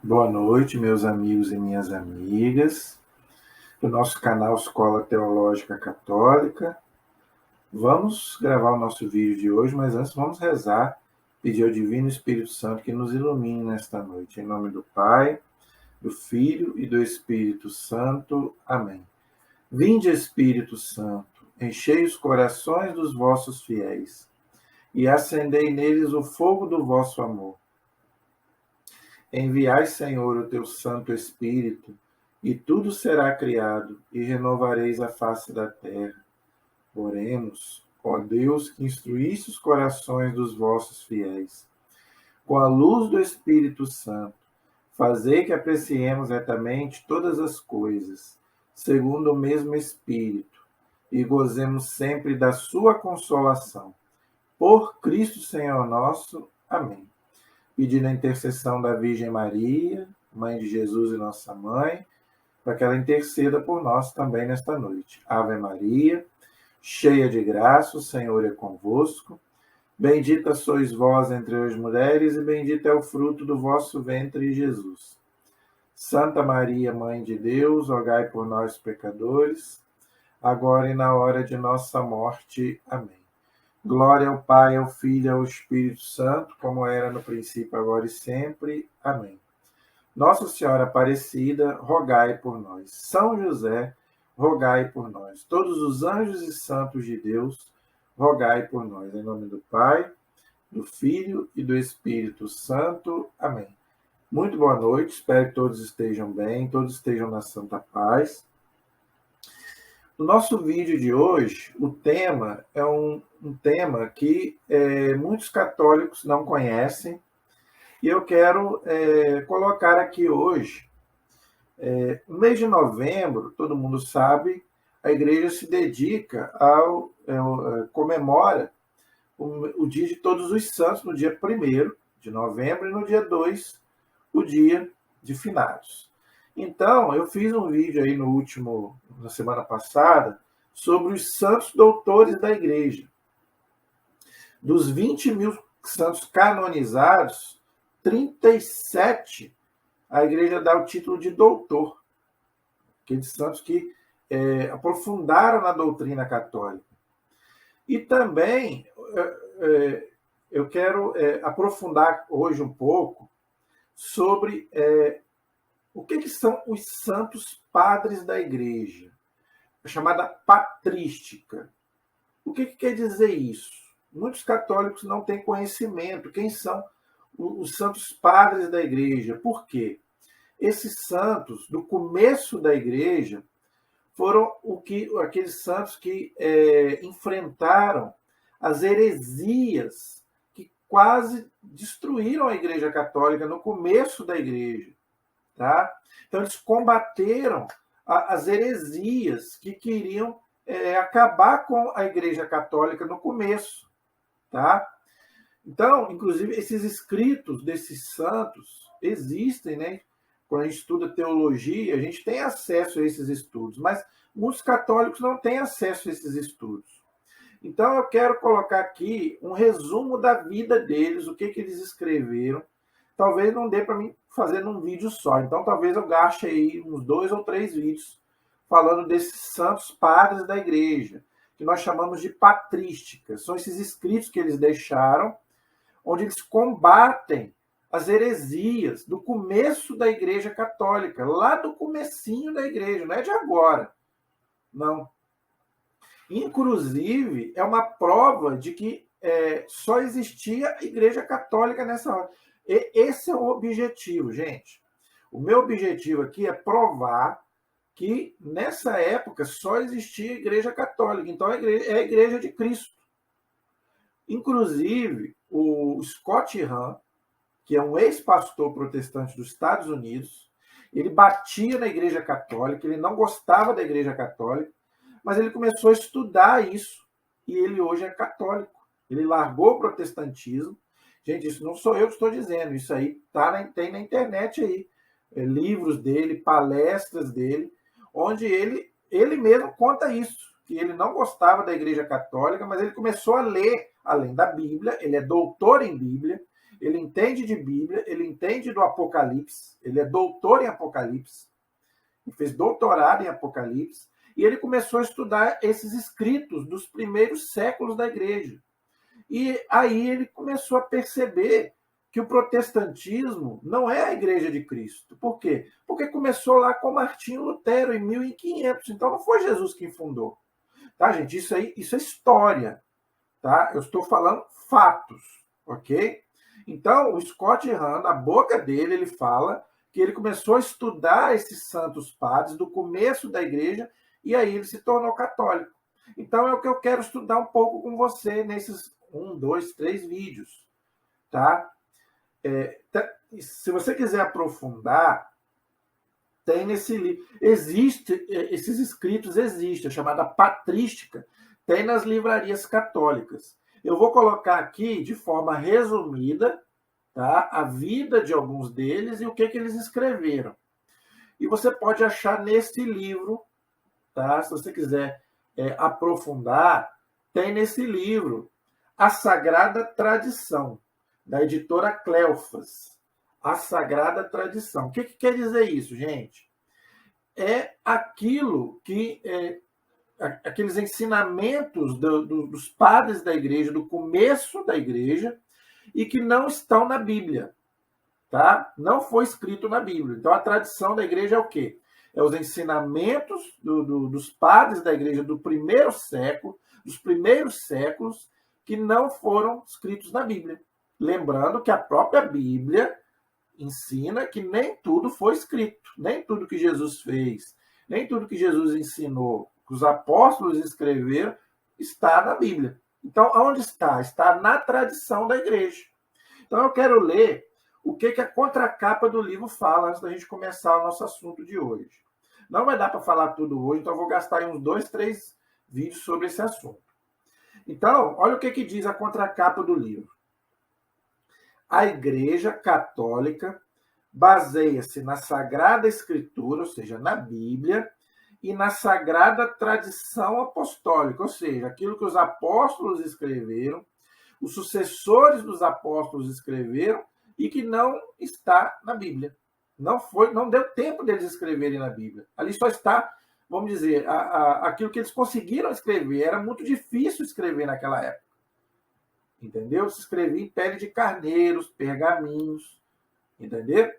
Boa noite, meus amigos e minhas amigas, do nosso canal Escola Teológica Católica. Vamos gravar o nosso vídeo de hoje, mas antes vamos rezar, pedir ao Divino Espírito Santo que nos ilumine nesta noite. Em nome do Pai, do Filho e do Espírito Santo. Amém. Vinde, Espírito Santo, enchei os corações dos vossos fiéis e acendei neles o fogo do vosso amor. Enviai, Senhor, o teu Santo Espírito, e tudo será criado, e renovareis a face da terra. Oremos, ó Deus, que instruísse os corações dos vossos fiéis. Com a luz do Espírito Santo, fazei que apreciemos retamente todas as coisas, segundo o mesmo Espírito, e gozemos sempre da sua consolação. Por Cristo Senhor nosso. Amém. Pedindo a intercessão da Virgem Maria, Mãe de Jesus e nossa Mãe, para que ela interceda por nós também nesta noite. Ave Maria, cheia de graça, o Senhor é convosco. Bendita sois vós entre as mulheres, e bendito é o fruto do vosso ventre, Jesus. Santa Maria, Mãe de Deus, rogai por nós, pecadores, agora e na hora de nossa morte. Amém. Glória ao Pai, ao Filho e ao Espírito Santo, como era no princípio, agora e sempre. Amém. Nossa Senhora Aparecida, rogai por nós. São José, rogai por nós. Todos os anjos e santos de Deus, rogai por nós. Em nome do Pai, do Filho e do Espírito Santo. Amém. Muito boa noite, espero que todos estejam bem, todos estejam na santa paz. No nosso vídeo de hoje, o tema é um tema que muitos católicos não conhecem, e eu quero colocar aqui hoje. No mês de novembro, todo mundo sabe, a igreja se dedica comemora o dia de Todos os Santos, no dia 1º de novembro, e no dia 2, o dia de Finados. Então, eu fiz um vídeo aí na semana passada, sobre os santos doutores da igreja. Dos 20.000 santos canonizados, 37 a igreja dá o título de doutor. Aqueles santos que aprofundaram na doutrina católica. E também eu quero aprofundar hoje um pouco sobre o que são os santos padres da igreja, a chamada patrística. O que quer dizer isso? Muitos católicos não têm conhecimento. Quem são os santos padres da igreja? Por quê? Esses santos, do começo da igreja, foram aqueles santos que enfrentaram as heresias que quase destruíram a igreja católica no começo da igreja. Tá? Então, eles combateram as heresias que queriam acabar com a Igreja Católica no começo. Tá? Então, inclusive, esses escritos desses santos existem, né? Quando a gente estuda teologia, a gente tem acesso a esses estudos, mas muitos católicos não têm acesso a esses estudos. Então, eu quero colocar aqui um resumo da vida deles, o que eles escreveram. Talvez não dê para mim fazer num vídeo só. Então, talvez eu gaste aí uns 2 ou 3 vídeos falando desses santos padres da igreja, que nós chamamos de patrísticas. São esses escritos que eles deixaram, onde eles combatem as heresias do começo da igreja católica, lá do comecinho da igreja, não é de agora. Não. Inclusive, é uma prova de que só existia a igreja católica nessa hora. Esse é o objetivo, gente. O meu objetivo aqui é provar que nessa época só existia a Igreja Católica. Então, é a Igreja de Cristo. Inclusive, o Scott Hahn, que é um ex-pastor protestante dos Estados Unidos, ele batia na Igreja Católica, ele não gostava da Igreja Católica, mas ele começou a estudar isso, e ele hoje é católico. Ele largou o protestantismo. Gente, isso não sou eu que estou dizendo, isso aí tem na internet aí. Livros dele, palestras dele, onde ele mesmo conta isso, que ele não gostava da Igreja Católica, mas ele começou a ler, além da Bíblia, ele é doutor em Bíblia, Ele entende de Bíblia, ele entende do Apocalipse, ele é doutor em Apocalipse, ele fez doutorado em Apocalipse, e ele começou a estudar esses escritos dos primeiros séculos da igreja. E aí ele começou a perceber que o protestantismo não é a igreja de Cristo. Por quê? Porque começou lá com Martinho Lutero, em 1500. Então não foi Jesus quem fundou. Tá, gente? Isso é história. Tá? Eu estou falando fatos, ok? Então, o Scott Hahn, na boca dele, ele fala que ele começou a estudar esses santos padres do começo da igreja e aí ele se tornou católico. Então, é o que eu quero estudar um pouco com você nesses 1, 2, 3 vídeos, tá? Se você quiser aprofundar, tem nesse livro. Existe, esses escritos existem, a chamada patrística, tem nas livrarias católicas. Eu vou colocar aqui, de forma resumida, tá, a vida de alguns deles e o que eles escreveram. E você pode achar nesse livro, tá? Se você quiser aprofundar, tem nesse livro A Sagrada Tradição, da editora Cleofas. A Sagrada Tradição. O que quer dizer isso, gente? É aquilo que... aqueles ensinamentos dos padres da igreja, do começo da igreja, e que não estão na Bíblia. Tá? Não foi escrito na Bíblia. Então, a tradição da igreja é o quê? É os ensinamentos dos padres da igreja do primeiro século, dos primeiros séculos, que não foram escritos na Bíblia. Lembrando que a própria Bíblia ensina que nem tudo foi escrito, nem tudo que Jesus fez, nem tudo que Jesus ensinou, que os apóstolos escreveram, está na Bíblia. Então, onde está? Está na tradição da igreja. Então, eu quero ler o que a contracapa do livro fala antes da gente começar o nosso assunto de hoje. Não vai dar para falar tudo hoje, então eu vou gastar uns 2, 3 vídeos sobre esse assunto. Então, olha o que diz a contracapa do livro. A Igreja Católica baseia-se na Sagrada Escritura, ou seja, na Bíblia, e na Sagrada Tradição Apostólica, ou seja, aquilo que os apóstolos escreveram, os sucessores dos apóstolos escreveram e que não está na Bíblia. Não deu tempo deles escreverem na Bíblia. Ali só está, vamos dizer, aquilo que eles conseguiram escrever. Era muito difícil escrever naquela época. Entendeu? Se escrevia em pele de carneiros, pergaminhos, entendeu?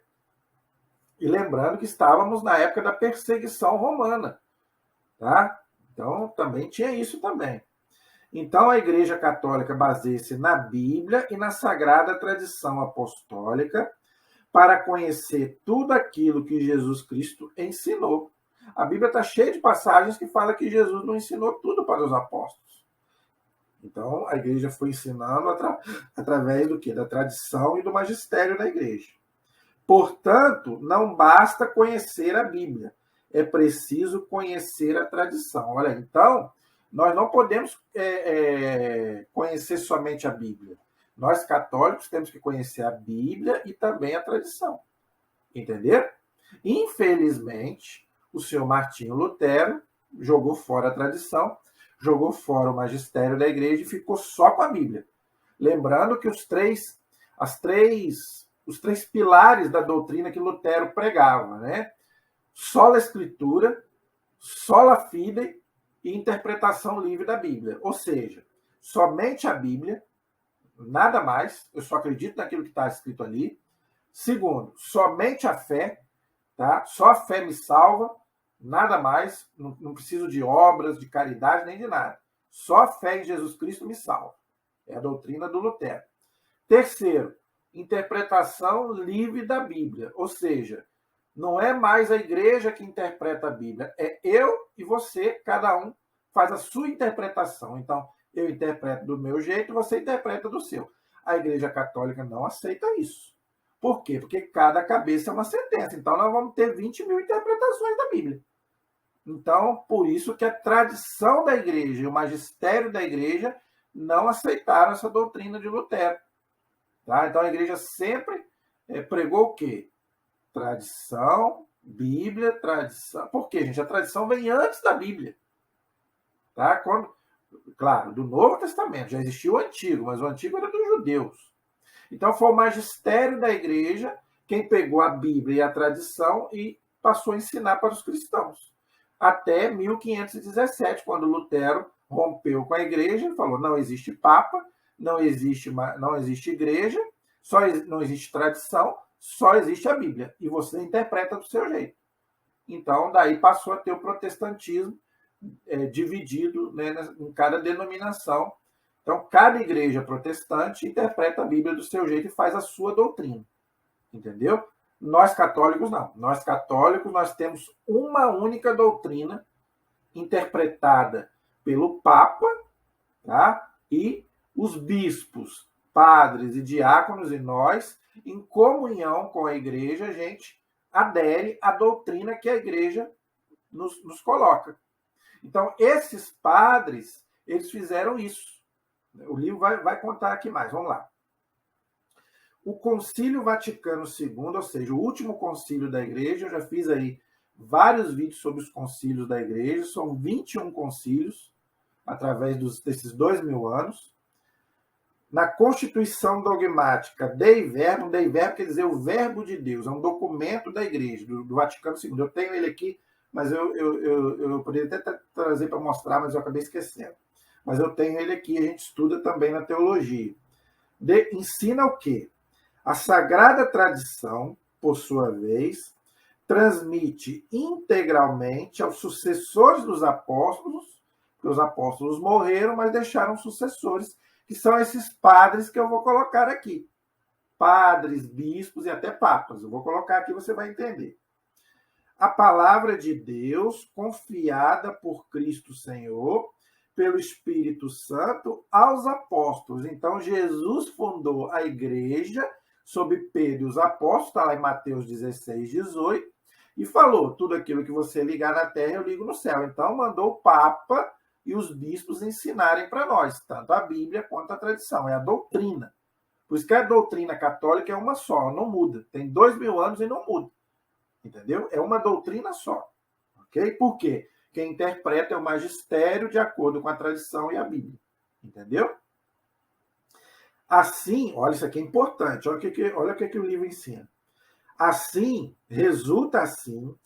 E lembrando que estávamos na época da perseguição romana, tá? Então, também tinha isso também. Então, a Igreja Católica baseia-se na Bíblia e na Sagrada Tradição Apostólica para conhecer tudo aquilo que Jesus Cristo ensinou. A Bíblia está cheia de passagens que falam que Jesus não ensinou tudo para os apóstolos. Então, a igreja foi ensinando através do quê? Da tradição e do magistério da igreja. Portanto, não basta conhecer a Bíblia, é preciso conhecer a tradição. Olha, então, nós não podemos conhecer somente a Bíblia. Nós, católicos, temos que conhecer a Bíblia e também a tradição. Entendeu? Infelizmente, o senhor Martinho Lutero jogou fora a tradição, jogou fora o magistério da igreja e ficou só com a Bíblia. Lembrando que os três pilares da doutrina que Lutero pregava, né? Sola Escritura, sola fide e interpretação livre da Bíblia. Ou seja, somente a Bíblia, nada mais, eu só acredito naquilo que está escrito ali. Segundo, somente a fé, tá? Só a fé me salva, nada mais, não preciso de obras, de caridade, nem de nada. Só a fé em Jesus Cristo me salva. É a doutrina do Lutero. Terceiro, interpretação livre da Bíblia. Ou seja, não é mais a igreja que interpreta a Bíblia, é eu e você, cada um faz a sua interpretação. Então, eu interpreto do meu jeito, você interpreta do seu. A Igreja Católica não aceita isso. Por quê? Porque cada cabeça é uma sentença. Então, nós vamos ter 20 mil interpretações da Bíblia. Então, por isso que a tradição da igreja e o magistério da igreja não aceitaram essa doutrina de Lutero. Tá? Então, a igreja sempre pregou o quê? Tradição, Bíblia, tradição. Por quê, gente? A tradição vem antes da Bíblia. Tá? Claro, do Novo Testamento. Já existia o Antigo, mas o Antigo era dos judeus. Então foi o magistério da igreja quem pegou a Bíblia e a tradição e passou a ensinar para os cristãos. Até 1517, quando Lutero rompeu com a igreja e falou: não existe papa, não existe igreja, não existe tradição, só existe a Bíblia. E você interpreta do seu jeito. Então, daí passou a ter o protestantismo dividido, né, em cada denominação. Então, cada igreja protestante interpreta a Bíblia do seu jeito e faz a sua doutrina. Entendeu? Nós católicos não. Nós católicos nós temos uma única doutrina interpretada pelo Papa, tá? E os bispos, padres e diáconos e nós, em comunhão com a igreja, a gente adere à doutrina que a igreja nos coloca. Então, esses padres, eles fizeram isso. O livro vai contar aqui mais. Vamos lá. O Concílio Vaticano II, ou seja, o último concílio da igreja, eu já fiz aí vários vídeos sobre os concílios da igreja, são 21 concílios, através desses 2000 anos. Na Constituição Dogmática Dei Verbum quer dizer o verbo de Deus, é um documento da igreja, do Vaticano II. Eu tenho ele aqui, mas eu poderia até trazer para mostrar, mas eu acabei esquecendo. Mas eu tenho ele aqui, a gente estuda também na teologia. Ensina o quê? A sagrada tradição, por sua vez, transmite integralmente aos sucessores dos apóstolos, porque os apóstolos morreram, mas deixaram sucessores, que são esses padres que eu vou colocar aqui. Padres, bispos e até papas. Eu vou colocar aqui, você vai entender. A palavra de Deus, confiada por Cristo Senhor, pelo Espírito Santo, aos apóstolos. Então, Jesus fundou a igreja sob Pedro e os apóstolos, está lá em Mateus 16, 18, e falou: tudo aquilo que você ligar na terra, eu ligo no céu. Então, mandou o Papa e os bispos ensinarem para nós, tanto a Bíblia quanto a tradição, é a doutrina. Por isso que a doutrina católica é uma só, não muda. Tem 2000 anos e não muda. Entendeu? É uma doutrina só. Ok? Por quê? Quem interpreta é o magistério de acordo com a tradição e a Bíblia. Entendeu? Assim, olha, isso aqui é importante, olha o que o livro ensina. Assim, resulta assim,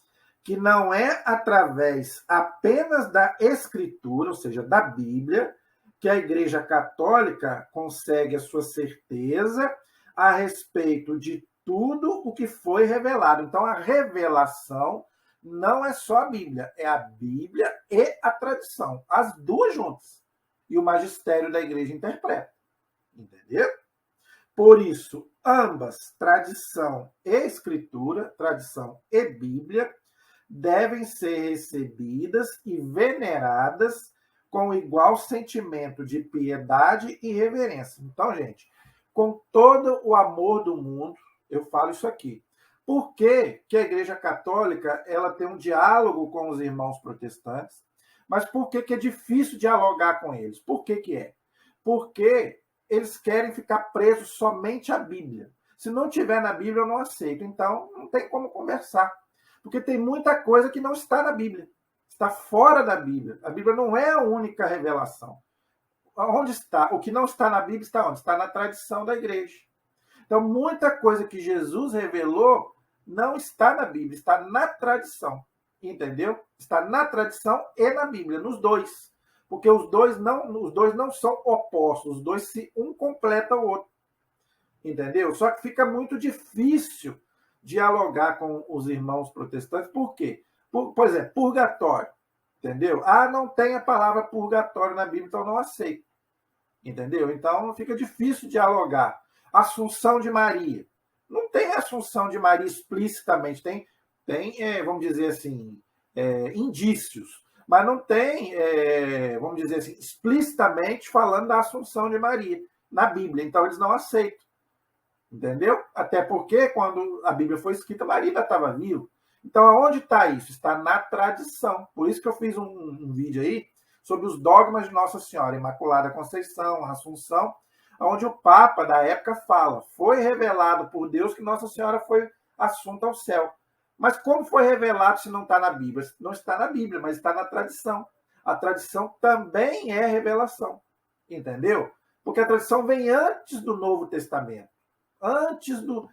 que não é através apenas da Escritura, ou seja, da Bíblia, que a Igreja Católica consegue a sua certeza a respeito de tudo o que foi revelado. Então, a revelação não é só a Bíblia, é a Bíblia e a tradição, as duas juntas. E o magistério da Igreja interpreta. Entendeu? Por isso, ambas, tradição e escritura, tradição e Bíblia, devem ser recebidas e veneradas com igual sentimento de piedade e reverência. Então, gente, com todo o amor do mundo, eu falo isso aqui. Por que a Igreja Católica ela tem um diálogo com os irmãos protestantes, mas por que é difícil dialogar com eles? Por que é? Porque eles querem ficar presos somente à Bíblia. Se não tiver na Bíblia, eu não aceito. Então, não tem como conversar. Porque tem muita coisa que não está na Bíblia. Está fora da Bíblia. A Bíblia não é a única revelação. Onde está? O que não está na Bíblia está onde? Está na tradição da igreja. Então, muita coisa que Jesus revelou não está na Bíblia, está na tradição. Entendeu? Está na tradição e na Bíblia, nos dois. Porque os dois não são opostos, os dois um completa o outro. Entendeu? Só que fica muito difícil dialogar com os irmãos protestantes. Por quê? Por exemplo, purgatório. Entendeu? Não tem a palavra purgatório na Bíblia, então não aceito. Entendeu? Então fica difícil dialogar. Assunção de Maria. Não tem Assunção de Maria explicitamente. Tem vamos dizer assim, indícios. Mas não tem, vamos dizer assim, explicitamente falando da Assunção de Maria na Bíblia. Então, eles não aceitam. Entendeu? Até porque, quando a Bíblia foi escrita, Maria ainda estava viva. Então, aonde está isso? Está na tradição. Por isso que eu fiz um vídeo aí sobre os dogmas de Nossa Senhora, Imaculada Conceição, Assunção, onde o Papa da época fala: foi revelado por Deus que Nossa Senhora foi assunta ao céu. Mas como foi revelado se não está na Bíblia? Não está na Bíblia, mas está na tradição. A tradição também é revelação. Entendeu? Porque a tradição vem antes do Novo Testamento. antes do...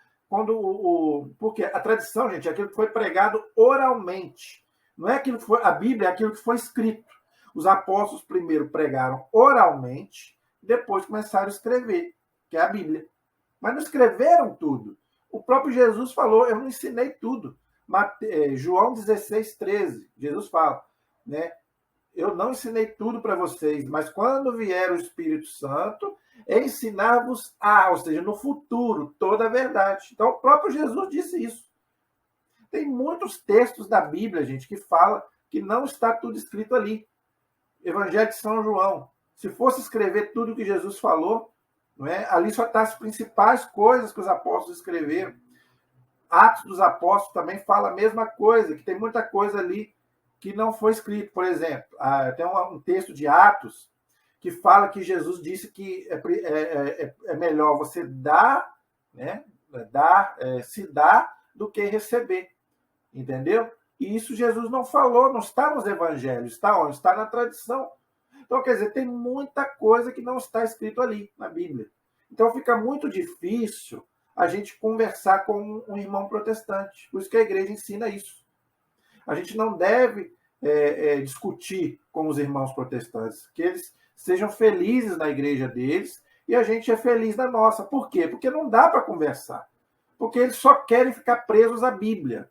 Porque a tradição, gente, é aquilo que foi pregado oralmente. Não é aquilo que foi... A Bíblia é aquilo que foi escrito. Os apóstolos primeiro pregaram oralmente, depois começaram a escrever, que é a Bíblia. Mas não escreveram tudo. O próprio Jesus falou, eu não ensinei tudo. João 16:13, Jesus fala, né? Eu não ensinei tudo para vocês, mas quando vier o Espírito Santo, ensinar-vos ou seja, no futuro, toda a verdade. Então, o próprio Jesus disse isso. Tem muitos textos da Bíblia, gente, que fala que não está tudo escrito ali. Evangelho de São João. Se fosse escrever tudo que Jesus falou, não é? Ali só estão as principais coisas que os apóstolos escreveram. Atos dos Apóstolos também fala a mesma coisa, que tem muita coisa ali que não foi escrito. Por exemplo, tem um texto de Atos que fala que Jesus disse que é melhor você dar, né, se dar do que receber. Entendeu? E isso Jesus não falou, não está nos evangelhos, está onde? Está na tradição. Então, quer dizer, tem muita coisa que não está escrito ali na Bíblia. Então, fica muito difícil a gente conversar com um irmão protestante. Por isso que a igreja ensina isso. A gente não deve discutir com os irmãos protestantes, que eles sejam felizes na igreja deles e a gente é feliz na nossa. Por quê? Porque não dá para conversar. Porque eles só querem ficar presos à Bíblia.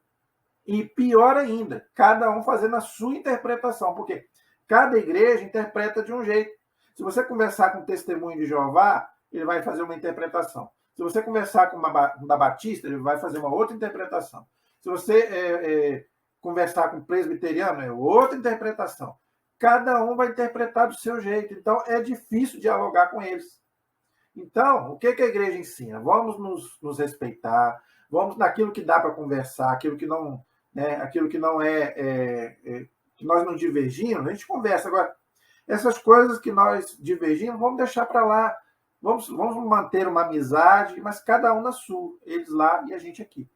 E pior ainda, cada um fazendo a sua interpretação, porque cada igreja interpreta de um jeito. Se você conversar com o Testemunho de Jeová, ele vai fazer uma interpretação. Se você conversar com um da Batista, ele vai fazer uma outra interpretação. Se você conversar com o presbiteriano, é outra interpretação. Cada um vai interpretar do seu jeito. Então, é difícil dialogar com eles. Então, o que a igreja ensina? Vamos nos respeitar, vamos naquilo que dá para conversar, aquilo que não que nós não divergimos, a gente conversa. Agora, essas coisas que nós divergimos, vamos deixar para lá. Vamos manter uma amizade, mas cada um na sua. Eles lá e a gente aqui.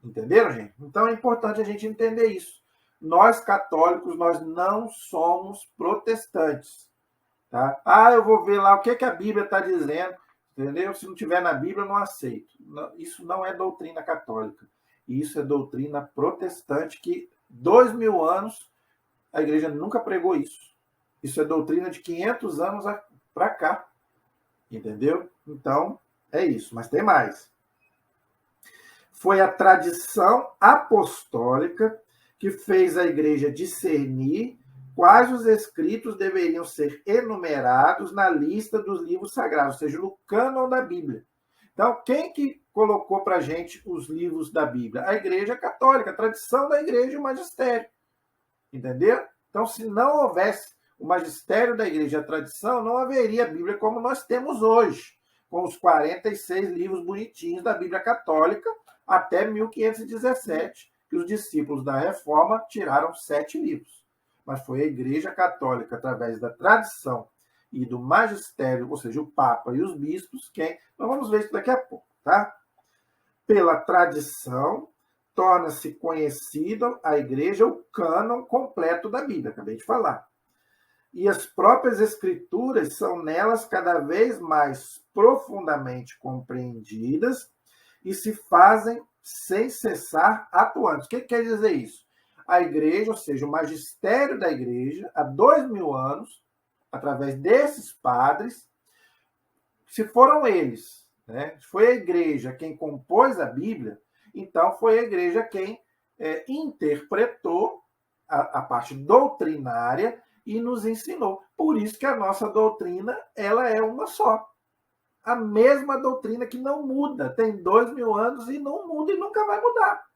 Entenderam, gente? Então é importante a gente entender isso. Nós, católicos, nós não somos protestantes. Tá? Eu vou ver lá o que a Bíblia está dizendo. Entendeu? Se não tiver na Bíblia, eu não aceito. Isso não é doutrina católica. Isso é doutrina protestante que 2000 anos a igreja nunca pregou isso. Isso é doutrina de 500 anos para cá. Entendeu? Então, é isso. Mas tem mais. Foi a tradição apostólica que fez a igreja discernir quais os escritos deveriam ser enumerados na lista dos livros sagrados, ou seja, no cânon da Bíblia. Então, quem que colocou para a gente os livros da Bíblia? A Igreja Católica, a tradição da Igreja e o magistério. Entendeu? Então, se não houvesse o magistério da Igreja e a tradição, não haveria a Bíblia como nós temos hoje, com os 46 livros bonitinhos da Bíblia Católica, até 1517, que os discípulos da Reforma tiraram 7 livros. Mas foi a Igreja Católica, através da tradição e do magistério, ou seja, o Papa e os bispos, quem... Nós vamos ver isso daqui a pouco, tá? Pela tradição, torna-se conhecida a Igreja o cânon completo da Bíblia, acabei de falar. E as próprias Escrituras são nelas cada vez mais profundamente compreendidas e se fazem sem cessar atuantes. O que quer dizer isso? A igreja, ou seja, o magistério da igreja, há 2000 anos, através desses padres, se foram eles, né? Foi a igreja quem compôs a Bíblia, então foi a igreja quem interpretou a parte doutrinária e nos ensinou. Por isso que a nossa doutrina ela é uma só. A mesma doutrina que não muda. Tem 2000 anos e não muda e nunca vai mudar.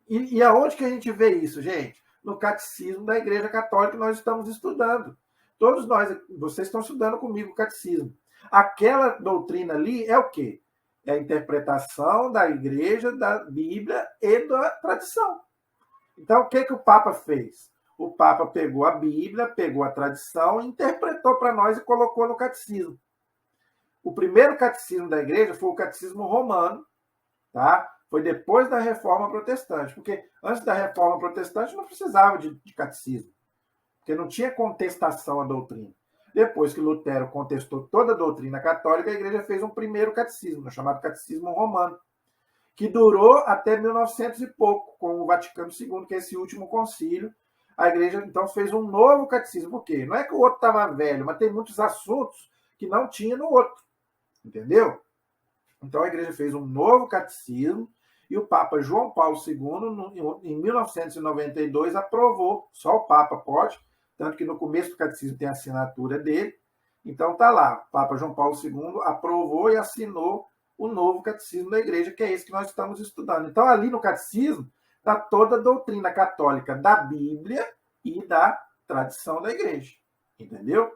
E aonde que a gente vê isso, gente? No Catecismo da Igreja Católica que nós estamos estudando. Todos nós, vocês estão estudando comigo o Catecismo. Aquela doutrina ali é o quê? É a interpretação da Igreja, da Bíblia e da tradição. Então, o que o Papa fez? O Papa pegou a Bíblia, pegou a tradição, interpretou para nós e colocou no Catecismo. O primeiro catecismo da igreja foi o catecismo romano, tá? Foi depois da Reforma Protestante, porque antes da Reforma Protestante não precisava de catecismo, porque não tinha contestação à doutrina. Depois que Lutero contestou toda a doutrina católica, a igreja fez um primeiro catecismo, chamado Catecismo Romano, que durou até 1900 e pouco, com o Vaticano II, que é esse último concílio. A igreja, então, fez um novo catecismo. Por quê? Não é que o outro estava velho, mas tem muitos assuntos que não tinha no outro. Entendeu? Então, a igreja fez um novo catecismo e o Papa João Paulo II, em 1992, aprovou. Só o Papa pode, tanto que no começo do catecismo tem a assinatura dele. Então, está lá. O Papa João Paulo II aprovou e assinou o novo catecismo da igreja, que é esse que nós estamos estudando. Então, ali no catecismo está toda a doutrina católica da Bíblia e da tradição da igreja. Entendeu?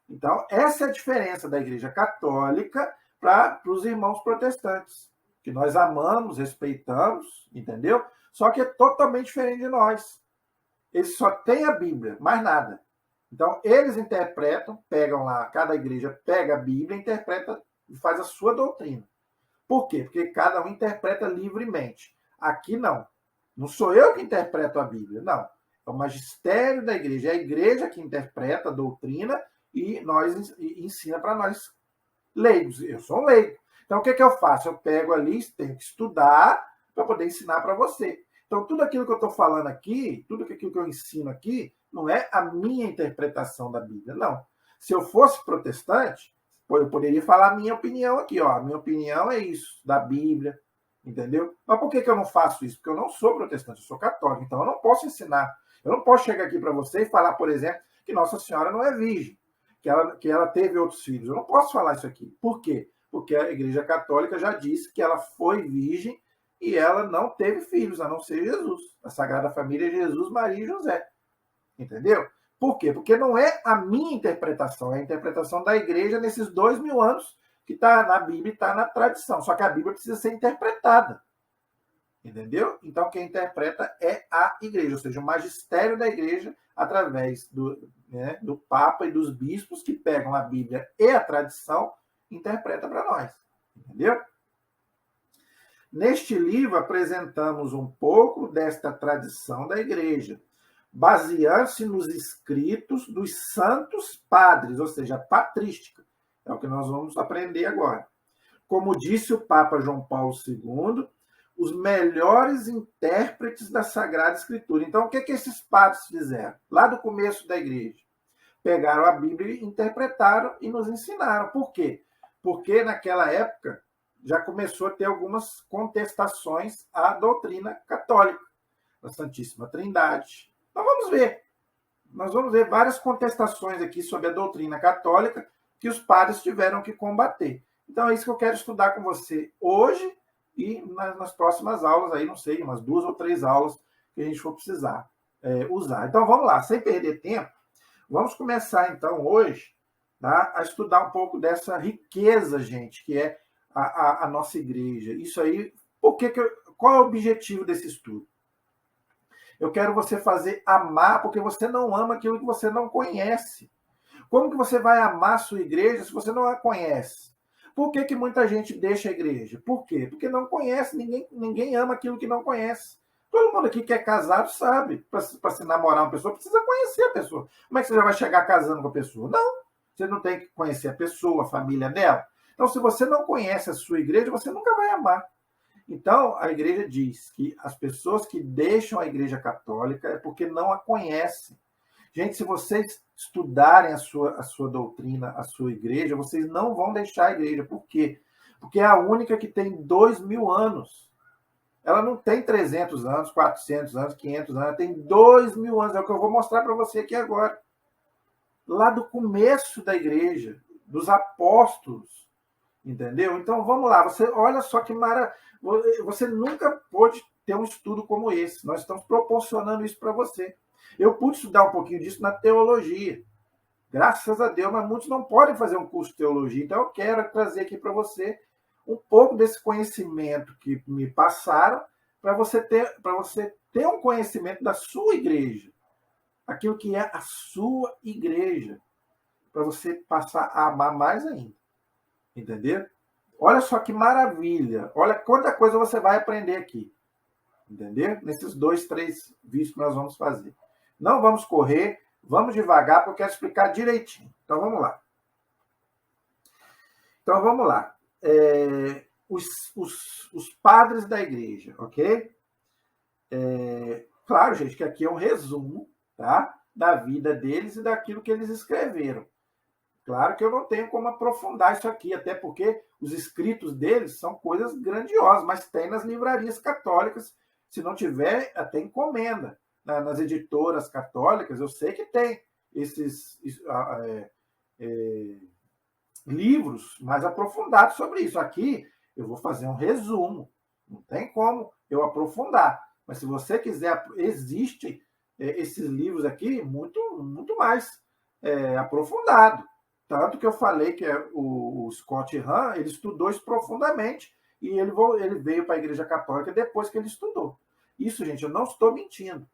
Então, essa é a diferença da igreja católica para os irmãos protestantes, que nós amamos, respeitamos, entendeu? Só que é totalmente diferente de nós. Eles só têm a Bíblia, mais nada. Então, eles interpretam, pegam lá, cada igreja pega a Bíblia, interpreta e faz a sua doutrina. Por quê? Porque cada um interpreta livremente. Aqui não. Não sou eu que interpreto a Bíblia, não. É o magistério da igreja. É a igreja que interpreta a doutrina e ensina para nós leigos. Eu sou um leigo. Então, o que eu faço? Eu pego ali, tenho que estudar para poder ensinar para você. Então, tudo aquilo que eu estou falando aqui, tudo aquilo que eu ensino aqui, não é a minha interpretação da Bíblia, não. Se eu fosse protestante, eu poderia falar a minha opinião aqui. Ó. A minha opinião é isso, da Bíblia, entendeu? Mas por que eu não faço isso? Porque eu não sou protestante, eu sou católico. Então, eu não posso ensinar. Eu não posso chegar aqui para você e falar, por exemplo, que Nossa Senhora não é virgem, que ela teve outros filhos. Eu não posso falar isso aqui. Por quê? Porque a Igreja Católica já disse que ela foi virgem e ela não teve filhos, a não ser Jesus. A Sagrada Família é Jesus, Maria e José. Entendeu? Por quê? Porque não é a minha interpretação, é a interpretação da igreja nesses 2000 anos que está na Bíblia e está na tradição. Só que a Bíblia precisa ser interpretada. Entendeu? Então, quem interpreta é a igreja, ou seja, o magistério da igreja, através do Papa e dos bispos que pegam a Bíblia e a tradição, interpreta para nós. Entendeu? Neste livro, apresentamos um pouco desta tradição da igreja, baseando-se nos escritos dos santos padres, ou seja, a patrística. É o que nós vamos aprender agora. Como disse o Papa João Paulo II, os melhores intérpretes da Sagrada Escritura. Então, o que esses padres fizeram? Lá do começo da igreja. Pegaram a Bíblia, interpretaram e nos ensinaram. Por quê? Porque naquela época já começou a ter algumas contestações à doutrina católica, da Santíssima Trindade. Então, vamos ver. Nós vamos ver várias contestações aqui sobre a doutrina católica que os padres tiveram que combater. Então, é isso que eu quero estudar com você hoje e nas próximas aulas, aí não sei, umas 2 ou 3 aulas que a gente for precisar usar. Então, vamos lá, sem perder tempo, vamos começar, então, hoje, tá, a estudar um pouco dessa riqueza, gente, que é a nossa igreja. Isso aí, qual é o objetivo desse estudo? Eu quero você fazer amar, porque você não ama aquilo que você não conhece. Como que você vai amar a sua igreja se você não a conhece? Por que muita gente deixa a igreja? Por quê? Porque não conhece, ninguém ama aquilo que não conhece. Todo mundo aqui que é casado sabe, para se namorar uma pessoa, precisa conhecer a pessoa. Como é que você já vai chegar casando com a pessoa? Não, você não tem que conhecer a pessoa, a família dela. Então, se você não conhece a sua igreja, você nunca vai amar. Então, a igreja diz que as pessoas que deixam a igreja católica é porque não a conhecem. Gente, se vocês estudarem a sua doutrina, a sua igreja, vocês não vão deixar a igreja. Por quê? Porque é a única que tem 2000 anos. Ela não tem 300 anos, 400 anos, 500 anos, ela tem 2000 anos. É o que eu vou mostrar para você aqui agora. Lá do começo da igreja, dos apóstolos, entendeu? Então, vamos lá. Você olha só que maravilha. Você nunca pôde ter um estudo como esse. Nós estamos proporcionando isso para você. Eu pude estudar um pouquinho disso na teologia. Graças a Deus, mas muitos não podem fazer um curso de teologia. Então, eu quero trazer aqui para você um pouco desse conhecimento que me passaram para você ter um conhecimento da sua igreja. Aquilo que é a sua igreja. Para você passar a amar mais ainda. Entendeu? Olha só que maravilha. Olha quanta coisa você vai aprender aqui. Entendeu? Nesses 2, 3 vídeos que nós vamos fazer. Não vamos correr. Vamos devagar, porque eu quero explicar direitinho. Então, vamos lá. Os padres da igreja, ok? Claro, gente, que aqui é um resumo, tá? Da vida deles e daquilo que eles escreveram. Claro que eu não tenho como aprofundar isso aqui, até porque os escritos deles são coisas grandiosas, mas tem nas livrarias católicas. Se não tiver, até encomenda. Nas editoras católicas, eu sei que tem esses livros mais aprofundados sobre isso. Aqui eu vou fazer um resumo. Não tem como eu aprofundar. Mas se você quiser, existem esses livros aqui muito, muito mais aprofundado. Tanto que eu falei que o Scott Hahn, ele estudou isso profundamente e ele veio para a Igreja Católica depois que ele estudou. Isso, gente, eu não estou mentindo.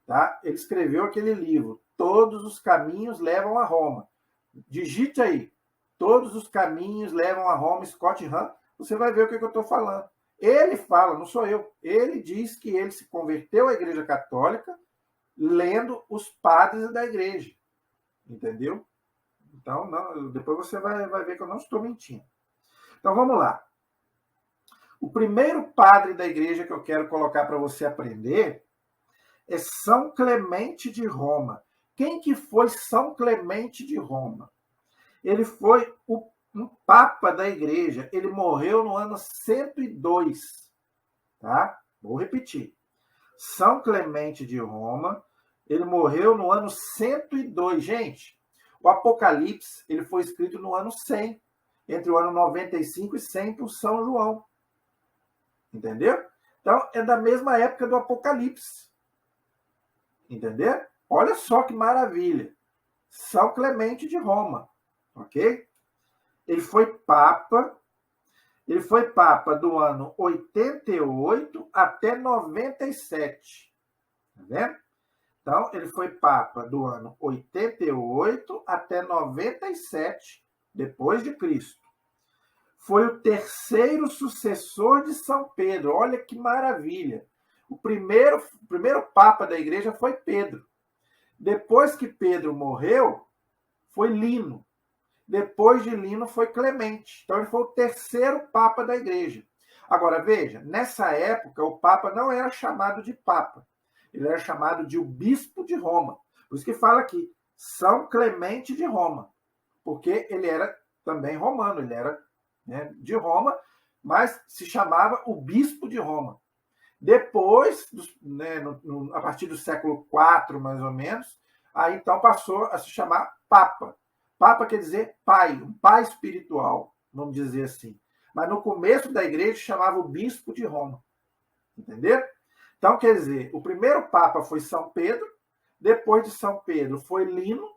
Tá? Ele escreveu aquele livro, Todos os Caminhos Levam a Roma. Digite aí, Todos os Caminhos Levam a Roma, Scott Hahn, você vai ver o que eu estou falando. Ele fala, não sou eu, ele diz que ele se converteu à Igreja Católica lendo os padres da igreja. Entendeu? Então, não, depois você vai ver que eu não estou mentindo. Então, vamos lá. O primeiro padre da igreja que eu quero colocar para você aprender é São Clemente de Roma. Quem que foi São Clemente de Roma? Ele foi um papa da igreja. Ele morreu no ano 102. Tá? Vou repetir. São Clemente de Roma, ele morreu no ano 102. Gente, o Apocalipse ele foi escrito no ano 100, entre o ano 95 e 100 por São João. Entendeu? Então, é da mesma época do Apocalipse. Entendeu? Olha só que maravilha. São Clemente de Roma. Ok? Ele foi papa do ano 88 até 97. Tá vendo? Então, ele foi papa do ano 88 até 97 depois de Cristo. Foi o terceiro sucessor de São Pedro. Olha que maravilha. O primeiro papa da igreja foi Pedro. Depois que Pedro morreu, foi Lino. Depois de Lino foi Clemente. Então, ele foi o terceiro papa da igreja. Agora, veja, nessa época, o papa não era chamado de papa. Ele era chamado de o bispo de Roma. Por isso que fala aqui, São Clemente de Roma. Porque ele era também romano, ele era de Roma, mas se chamava o bispo de Roma. Depois, a partir do século IV, mais ou menos, aí então passou a se chamar papa. Papa quer dizer pai, um pai espiritual, vamos dizer assim. Mas no começo da igreja chamava o bispo de Roma. Entendeu? Então, quer dizer, o primeiro papa foi São Pedro, depois de São Pedro foi Lino,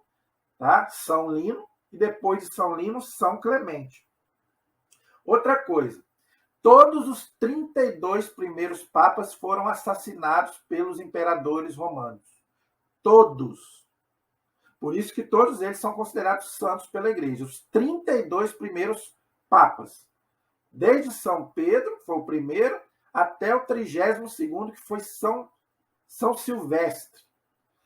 tá? São Lino, e depois de São Lino, São Clemente. Outra coisa, todos os 32 primeiros papas foram assassinados pelos imperadores romanos. Todos. Por isso que todos eles são considerados santos pela igreja. Os 32 primeiros papas. Desde São Pedro, foi o primeiro, até o 32º, que foi São Silvestre.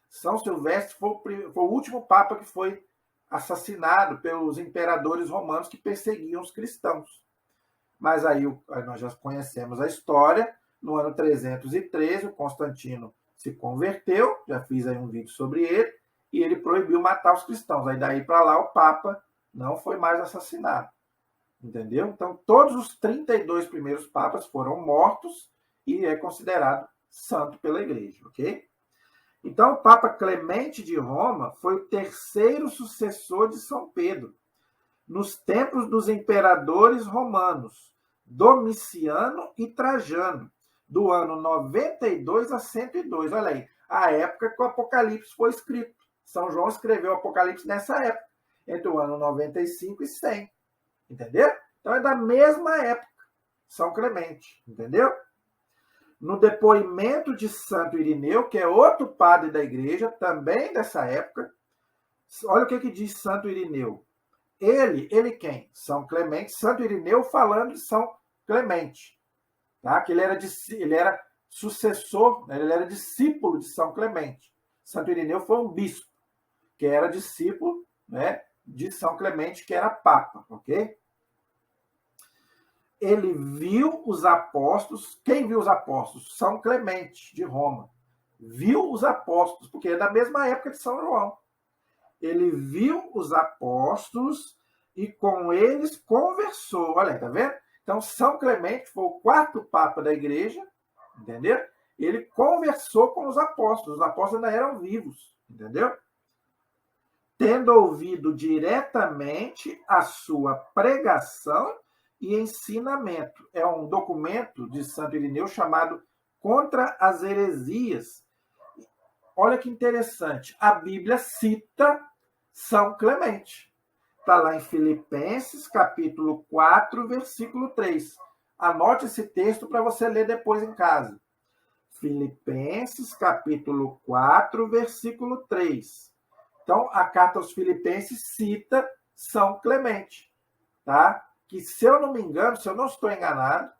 São Silvestre foi o último papa que foi assassinado pelos imperadores romanos que perseguiam os cristãos. Mas aí nós já conhecemos a história. No ano 313, o Constantino se converteu, já fiz aí um vídeo sobre ele, e ele proibiu matar os cristãos. Aí daí para lá o Papa não foi mais assassinado. Entendeu? Então, todos os 32 primeiros papas foram mortos e é considerado santo pela igreja, ok? Então, o Papa Clemente de Roma foi o terceiro sucessor de São Pedro, nos tempos dos imperadores romanos, Domiciano e Trajano, do ano 92 a 102. Olha aí, a época que o Apocalipse foi escrito. São João escreveu o Apocalipse nessa época, entre o ano 95 e 100. Entendeu? Então é da mesma época, São Clemente. Entendeu? No depoimento de Santo Irineu, que é outro padre da igreja, também dessa época, olha o que diz Santo Irineu. Ele quem? São Clemente, Santo Irineu falando de São Clemente. Tá? Que ele era sucessor, ele era discípulo de São Clemente. Santo Irineu foi um bispo. que era discípulo, né, de São Clemente, que era papa, ok? Ele viu os apóstolos. Quem viu os apóstolos? São Clemente, de Roma. Viu os apóstolos, porque é da mesma época de São João. Ele viu os apóstolos e com eles conversou. Olha, tá vendo? Então, São Clemente foi o quarto papa da igreja, entendeu? Ele conversou com os apóstolos ainda eram vivos, entendeu? Tendo ouvido diretamente a sua pregação e ensinamento. É um documento de Santo Irineu chamado Contra as Heresias. Olha que interessante, a Bíblia cita São Clemente. Está lá em Filipenses, capítulo 4, versículo 3. Anote esse texto para você ler depois em casa. Filipenses, capítulo 4, versículo 3. Então, a carta aos Filipenses cita São Clemente, tá? Que, se eu não me engano, se eu não estou enganado,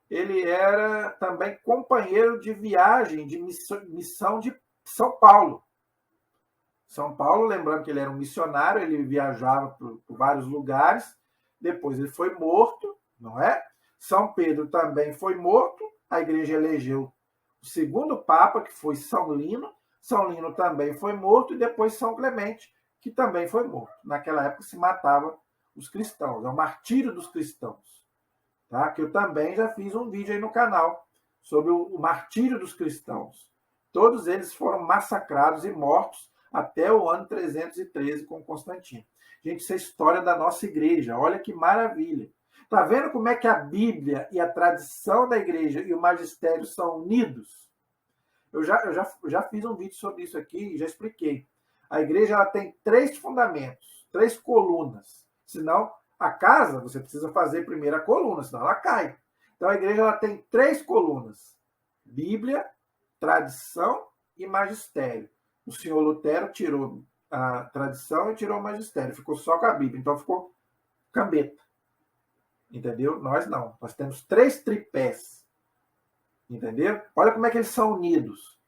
ele era também companheiro de viagem, de missão de São Paulo. São Paulo, lembrando que ele era um missionário, ele viajava por vários lugares, depois ele foi morto, não é? São Pedro também foi morto, a igreja elegeu o segundo papa, que foi São Lino. São Lino também foi morto, e depois São Clemente, que também foi morto. Naquela época se matava os cristãos, é o martírio dos cristãos. Tá? Que eu também já fiz um vídeo aí no canal sobre o martírio dos cristãos. Todos eles foram massacrados e mortos até o ano 313 com Constantino. Gente, isso é a história da nossa igreja. Olha que maravilha. Está vendo como é que a Bíblia e a tradição da igreja e o magistério são unidos? Eu já fiz um vídeo sobre isso aqui e já expliquei. A igreja ela tem 3 fundamentos, 3 colunas. Senão, a casa, você precisa fazer primeiro a coluna, senão ela cai. Então, a igreja ela tem 3 colunas. Bíblia, tradição e magistério. O senhor Lutero tirou a tradição e tirou o magistério. Ficou só com a Bíblia. Então, ficou cambeta. Entendeu? Nós não. Nós temos 3 tripés. Entendeu? Olha como é que eles são unidos.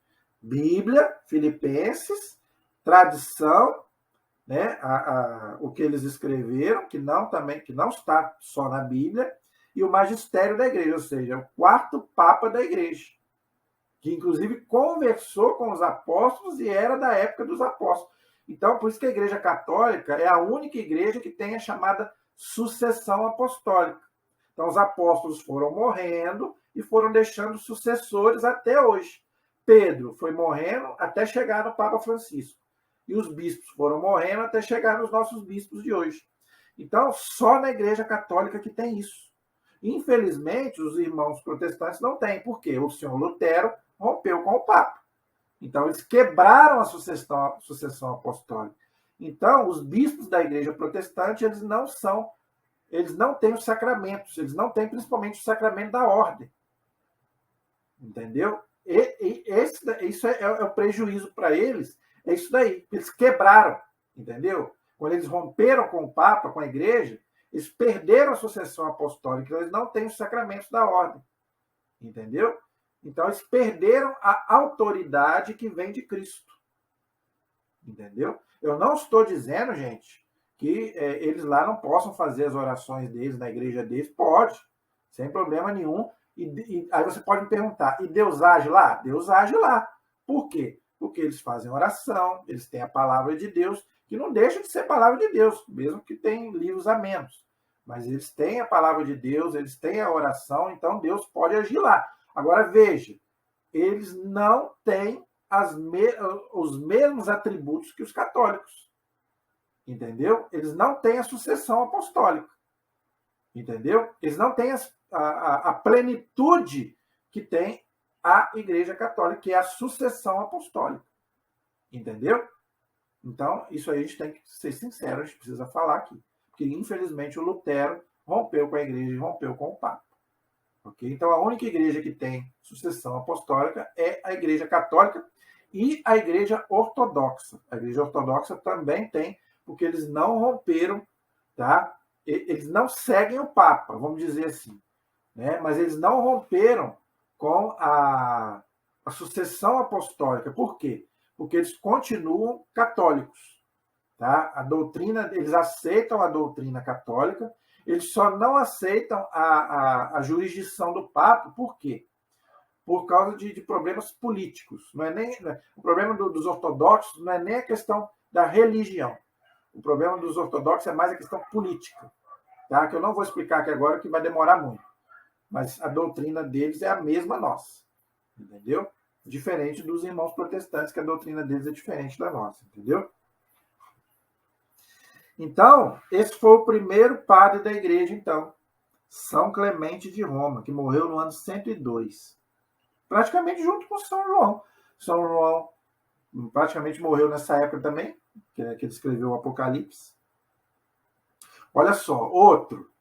Bíblia, Filipenses, tradição, né? O que eles escreveram, que não está só na Bíblia, e o magistério da igreja, ou seja, o quarto papa da igreja, que inclusive conversou com os apóstolos e era da época dos apóstolos. Então, por isso que a igreja católica é a única igreja que tem a chamada sucessão apostólica. Então, os apóstolos foram morrendo e foram deixando sucessores até hoje. Pedro foi morrendo até chegar no Papa Francisco. E os bispos foram morrendo até chegar nos nossos bispos de hoje. Então, só na Igreja Católica que tem isso. Infelizmente, os irmãos protestantes não têm. Por quê? O senhor Lutero rompeu com o Papa. Então, eles quebraram a sucessão apostólica. Então, os bispos da Igreja Protestante, eles não têm os sacramentos, eles não têm principalmente o sacramento da ordem. Entendeu? Isso é o prejuízo para eles, é isso daí. Eles quebraram, entendeu? Quando eles romperam com o Papa, com a Igreja, eles perderam a sucessão apostólica, então eles não têm os sacramentos da ordem. Entendeu? Então, eles perderam a autoridade que vem de Cristo. Entendeu? Eu não estou dizendo, gente, que eles lá não possam fazer as orações deles na igreja deles. Pode, sem problema nenhum. E aí você pode me perguntar, e Deus age lá? Deus age lá. Por quê? Porque eles fazem oração, eles têm a palavra de Deus, que não deixa de ser palavra de Deus, mesmo que tem livros a menos. Mas eles têm a palavra de Deus, eles têm a oração, então Deus pode agir lá. Agora veja, eles não têm os mesmos atributos que os católicos. Entendeu? Eles não têm a sucessão apostólica. Entendeu? Eles não têm a plenitude que tem a Igreja Católica, que é a sucessão apostólica. Entendeu? Então, isso aí a gente tem que ser sincero, a gente precisa falar aqui. Porque, infelizmente, o Lutero rompeu com a Igreja e rompeu com o Papa. Okay? Então, a única igreja que tem sucessão apostólica é a Igreja Católica e a Igreja Ortodoxa. A Igreja Ortodoxa também tem, porque eles não romperam, tá? Eles não seguem o Papa, vamos dizer assim, né? Mas eles não romperam com a sucessão apostólica. Por quê? Porque eles continuam católicos. Tá? A doutrina, eles aceitam a doutrina católica, eles só não aceitam a jurisdição do Papa. Por quê? Por causa de problemas políticos. Não é nem, o problema dos ortodoxos não é nem a questão da religião. O problema dos ortodoxos é mais a questão política, tá? Que eu não vou explicar aqui agora, que vai demorar muito. Mas a doutrina deles é a mesma nossa, entendeu? Diferente dos irmãos protestantes, que a doutrina deles é diferente da nossa, entendeu? Então, esse foi o primeiro padre da igreja, então, São Clemente de Roma, que morreu no ano 102. Praticamente junto com São João. São João praticamente morreu nessa época também, que ele escreveu o Apocalipse. Olha só, outro.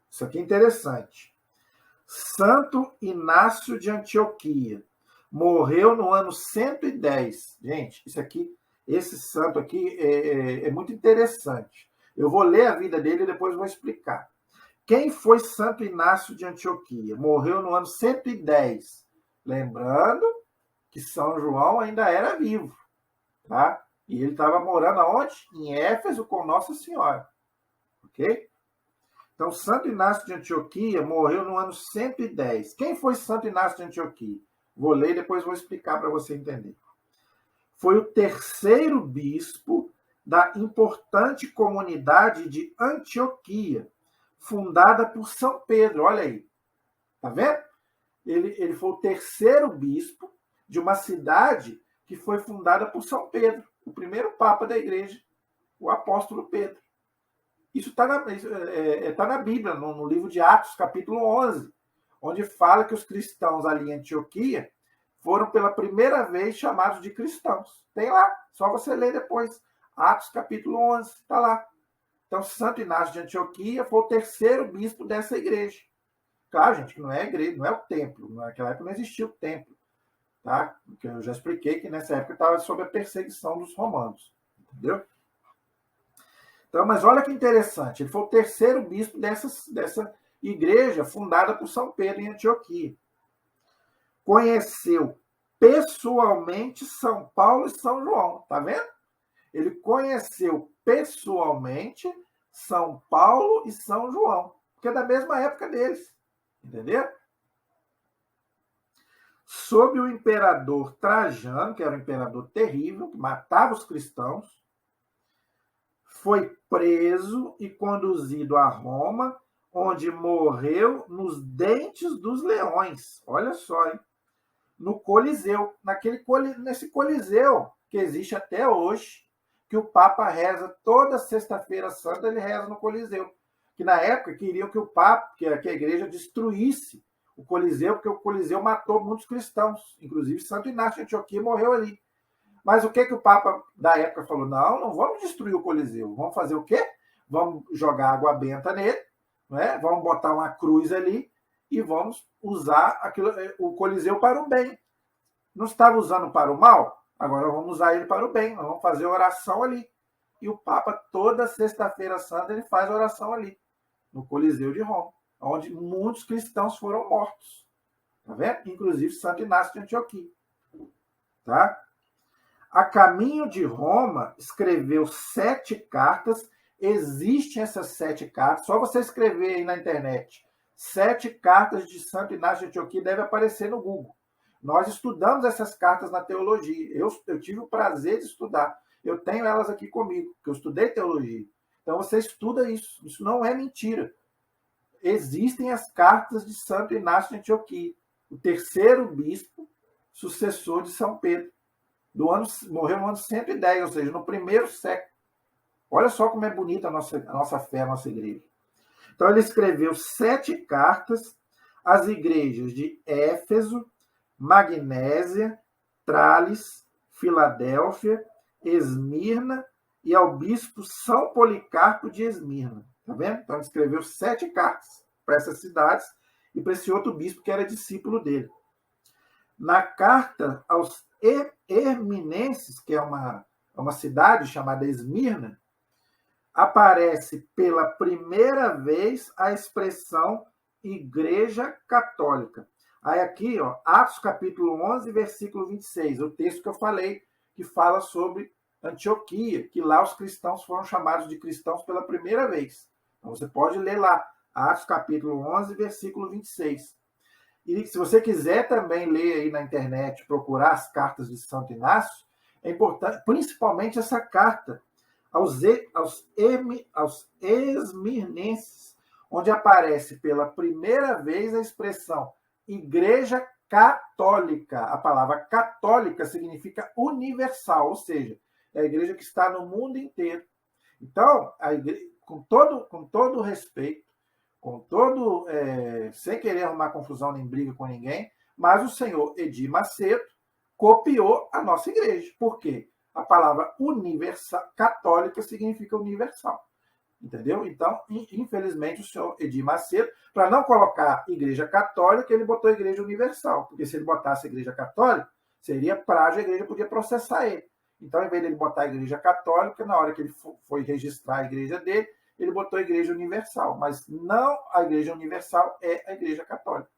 Isso aqui é interessante. Santo Inácio de Antioquia. Morreu no ano 110. Gente, esse santo aqui é muito interessante. Eu vou ler a vida dele e depois vou explicar. Quem foi Santo Inácio de Antioquia? Morreu no ano 110. Lembrando que São João ainda era vivo, tá? E ele estava morando aonde? Em Éfeso com Nossa Senhora, ok? Então, Santo Inácio de Antioquia morreu no ano 110. Quem foi Santo Inácio de Antioquia? Vou ler e depois vou explicar para você entender. Foi o terceiro bispo da importante comunidade de Antioquia, fundada por São Pedro. Olha aí, tá vendo? Ele foi o terceiro bispo de uma cidade que foi fundada por São Pedro, o primeiro papa da igreja, o apóstolo Pedro. Isso está na Bíblia, no livro de Atos, capítulo 11, onde fala que os cristãos ali em Antioquia foram pela primeira vez chamados de cristãos. Tem lá, só você ler depois. Atos, capítulo 11, está lá. Então, Santo Inácio de Antioquia foi o terceiro bispo dessa igreja. Claro, gente, que não é a igreja, não é o templo. Naquela época não existia o templo. Tá? Porque eu já expliquei que nessa época estava sob a perseguição dos romanos. Entendeu? Então, mas olha que interessante. Ele foi o terceiro bispo dessa igreja fundada por São Pedro em Antioquia. Conheceu pessoalmente São Paulo e São João. Tá vendo? Ele conheceu pessoalmente São Paulo e São João. Porque é da mesma época deles. Entendeu? Sob o imperador Trajano, que era um imperador terrível, que matava os cristãos, foi preso e conduzido a Roma, onde morreu nos dentes dos leões. Olha só, hein? No Coliseu, nesse Coliseu que existe até hoje, que o Papa reza toda sexta-feira santa, ele reza no Coliseu. Que na época queriam que o Papa, que a igreja destruísse o Coliseu, porque o Coliseu matou muitos cristãos, inclusive Santo Inácio de Antioquia morreu ali. Mas o que o Papa da época falou? Não vamos destruir o Coliseu. Vamos fazer o quê? Vamos jogar água benta nele, né? Vamos botar uma cruz ali e vamos usar o Coliseu para o bem. Não estava usando para o mal? Agora vamos usar ele para o bem. Nós vamos fazer oração ali. E o Papa, toda sexta-feira santa, ele faz oração ali, no Coliseu de Roma, onde muitos cristãos foram mortos. Tá vendo? Inclusive Santo Inácio de Antioquia. Tá? A caminho de Roma, escreveu 7 cartas. Existem essas 7 cartas. Só você escrever aí na internet 7 cartas de Santo Inácio de Antioquia, deve aparecer no Google. Nós estudamos essas cartas na teologia. Eu tive o prazer de estudar. Eu tenho elas aqui comigo, porque eu estudei teologia. Então você estuda isso. Isso não é mentira. Existem as cartas de Santo Inácio de Antioquia, o terceiro bispo sucessor de São Pedro. Morreu no ano 110, ou seja, no primeiro século. Olha só como é bonita a nossa fé, a nossa igreja. Então, ele escreveu 7 cartas às igrejas de Éfeso, Magnésia, Trales, Filadélfia, Esmirna e ao bispo São Policarpo de Esmirna. Tá vendo? Então, ele escreveu 7 cartas para essas cidades e para esse outro bispo que era discípulo dele. Na carta aos Herminenses, que é uma cidade chamada Esmirna, aparece pela primeira vez a expressão Igreja Católica. Aí aqui, ó, Atos capítulo 11, versículo 26, o texto que eu falei, que fala sobre Antioquia, que lá os cristãos foram chamados de cristãos pela primeira vez. Então você pode ler lá, Atos capítulo 11, versículo 26. E se você quiser também ler aí na internet, procurar as cartas de Santo Inácio, é importante, principalmente essa carta aos esmirnenses, onde aparece pela primeira vez a expressão Igreja Católica. A palavra católica significa universal, ou seja, é a igreja que está no mundo inteiro. Então, a igreja, com todo respeito, sem querer arrumar confusão nem briga com ninguém, mas o senhor Edir Macedo copiou a nossa igreja. Por quê? A palavra universal, católica significa universal. Entendeu? Então, infelizmente, o senhor Edir Macedo, para não colocar igreja católica, ele botou igreja universal. Porque se ele botasse igreja católica, seria plágio, a igreja podia processar ele. Então, ao invés de ele botar a igreja católica, na hora que ele foi registrar a igreja dele, ele botou a igreja universal. Mas não a igreja universal é a igreja católica.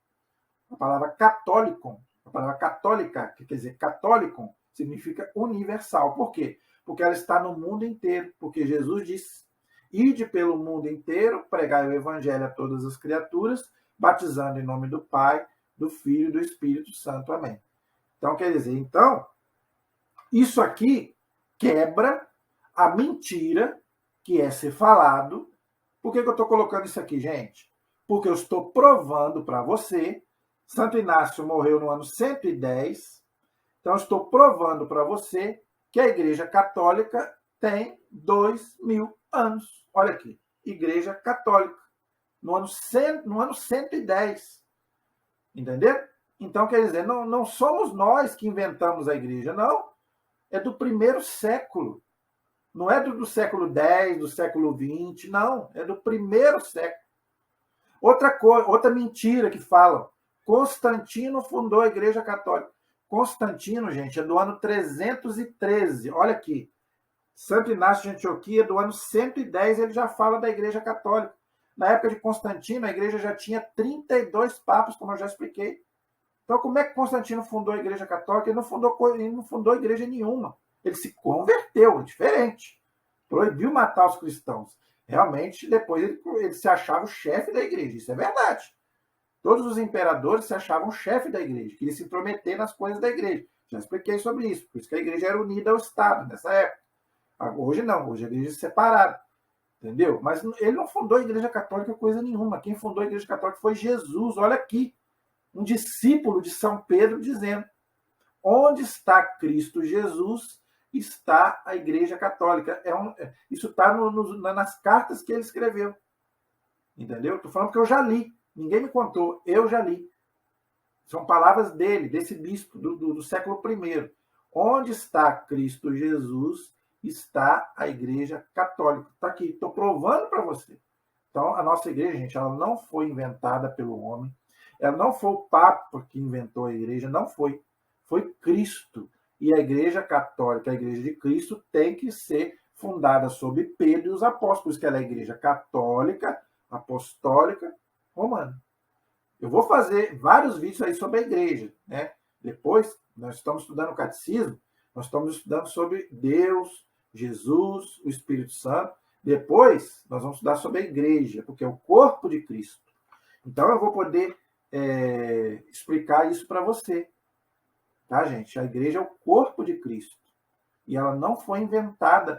A palavra católico, a palavra católica, que quer dizer católico, significa universal. Por quê? Porque ela está no mundo inteiro. Porque Jesus disse: ide pelo mundo inteiro, pregai o evangelho a todas as criaturas, batizando em nome do Pai, do Filho e do Espírito Santo. Amém. Então, quer dizer, isso aqui quebra a mentira que é ser falado. Por que eu estou colocando isso aqui, gente? Porque eu estou provando para você. Santo Inácio morreu no ano 110. Então, eu estou provando para você que a Igreja Católica tem 2.000 anos. Olha aqui, Igreja Católica, no ano 110. Entendeu? Então, quer dizer, não somos nós que inventamos a igreja, não. É do primeiro século. Não é do século X, do século XX, não. É do primeiro século. Outra mentira que falam. Constantino fundou a Igreja Católica. Constantino, gente, é do ano 313. Olha aqui. Santo Inácio de Antioquia, do ano 110, ele já fala da Igreja Católica. Na época de Constantino, a igreja já tinha 32 papas, como eu já expliquei. Então, como é que Constantino fundou a Igreja Católica? Ele não fundou igreja nenhuma. Ele se converteu, diferente. Proibiu matar os cristãos. Realmente, depois ele se achava o chefe da igreja. Isso é verdade. Todos os imperadores se achavam chefe da igreja, queriam se intrometer nas coisas da igreja. Já expliquei sobre isso. Por isso que a igreja era unida ao Estado nessa época. Hoje não, hoje a igreja é separada. Entendeu? Mas ele não fundou a Igreja Católica coisa nenhuma. Quem fundou a Igreja Católica foi Jesus. Olha aqui, um discípulo de São Pedro dizendo: onde está Cristo Jesus, está a Igreja Católica. Isso está nas cartas que ele escreveu. Entendeu? Estou falando que eu já li. Ninguém me contou, eu já li. São palavras dele, desse bispo do século I. Onde está Cristo Jesus, está a Igreja Católica. Está aqui, estou provando para você. Então, a nossa igreja, gente, ela não foi inventada pelo homem. Ela não foi o Papa que inventou a igreja, não foi. Foi Cristo. E a Igreja Católica, a Igreja de Cristo, tem que ser fundada sob Pedro e os apóstolos, que ela é a Igreja Católica, Apostólica, Romana. Eu vou fazer vários vídeos aí sobre a igreja, né? Depois, nós estamos estudando o catecismo, nós estamos estudando sobre Deus, Jesus, o Espírito Santo. Depois, nós vamos estudar sobre a igreja, porque é o corpo de Cristo. Então, eu vou poder explicar isso para você. Tá, gente? A igreja é o corpo de Cristo. E ela não foi inventada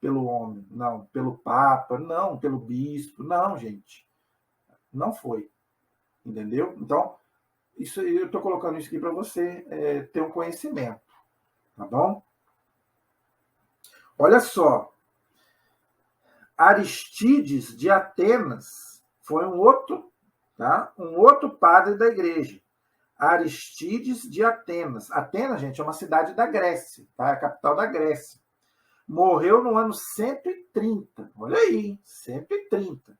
pelo homem, não, pelo Papa, não, pelo bispo, não, gente. Não foi. Entendeu? Então, isso, eu estou colocando isso aqui para você ter um conhecimento. Tá bom? Olha só. Aristides de Atenas foi um outro padre da igreja. Aristides de Atenas. Atenas, gente, é uma cidade da Grécia, tá? É a capital da Grécia. Morreu no ano 130. Olha aí, 130.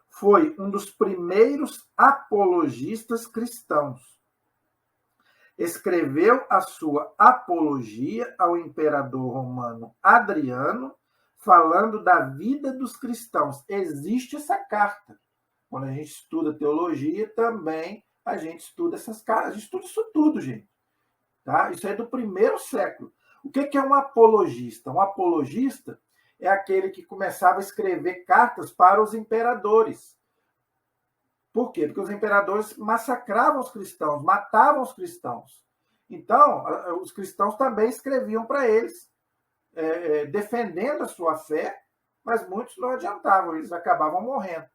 Foi um dos primeiros apologistas cristãos. Escreveu a sua apologia ao imperador romano Adriano, falando da vida dos cristãos. Existe essa carta. Quando a gente estuda teologia, também a gente estuda essas cartas. A gente estuda isso tudo, gente. Tá? Isso é do primeiro século. O que é um apologista? Um apologista é aquele que começava a escrever cartas para os imperadores. Por quê? Porque os imperadores massacravam os cristãos, matavam os cristãos. Então, os cristãos também escreviam para eles, defendendo a sua fé, mas muitos não adiantavam, eles acabavam morrendo.